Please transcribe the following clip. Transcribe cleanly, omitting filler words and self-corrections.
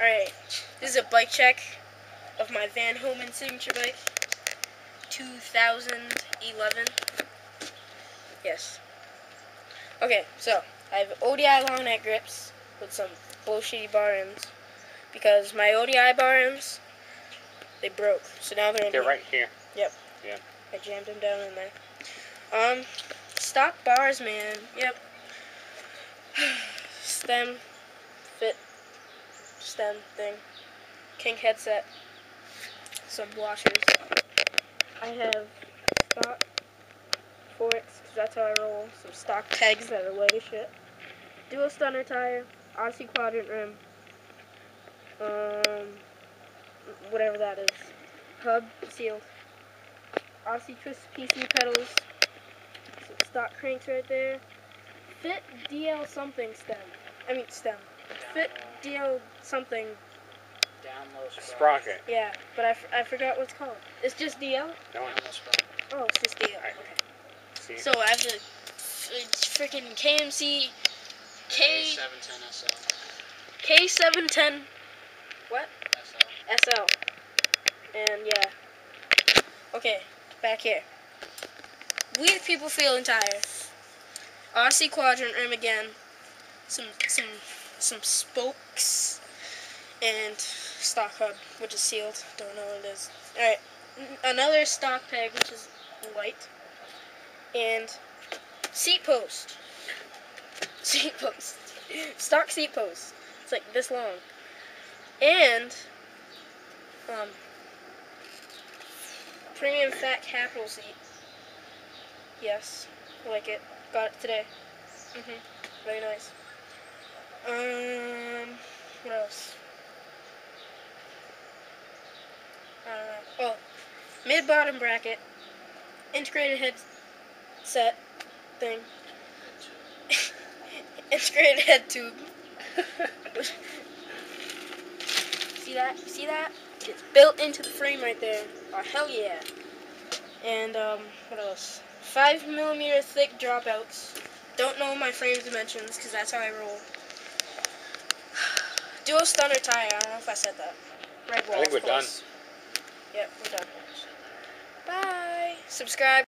Alright, this is a bike check of my Van Homan signature bike. 2011. Yes. Okay, so I have ODI long neck grips with some bullshitty bar ends because my ODI bar ends, they broke. So now they're in They're right here. Yep. Yeah. I jammed them down in there. Stock bars, man. Yep. Stem, fit, stem thing. Kink headset. Some washers. I have stock forks, because that's how I roll. Some stock pegs that are light as shit. Dual stunner tire. Odyssey quadrant rim. Whatever that is. Hub sealed. Odyssey twist PC pedals. Some stock cranks right there. Fit DL something stem. I mean stem. Fit DL something. Down low Sprocket. Yeah, but I forgot what it's called. It's just DL? No. Oh, it's just DL. Right. Okay. See? So I have the freaking KMC K710 SL. K710. What? SL. SL. And yeah. Okay, back here. Weird people feeling tired. Odyssey quadrant rim again. Some spokes. And stock hub, which is sealed. Don't know what it is. Alright. Another stock peg, which is white. And seat post. Seat post. Stock seat post. It's like this long. And premium fat capital seat. Yes. Like it. Got it today. Very nice. What else? I don't know. Oh, mid-bottom bracket, integrated headset thing, integrated head tube. See that? See that? It's built into the frame right there. Oh, hell yeah. And, what else? 5mm thick dropouts. Don't know my frame dimensions, because that's how I roll. Dual stunner tire. I don't know if I said that. Red wall, I think we're done. Yep, we're done. Bye. Subscribe.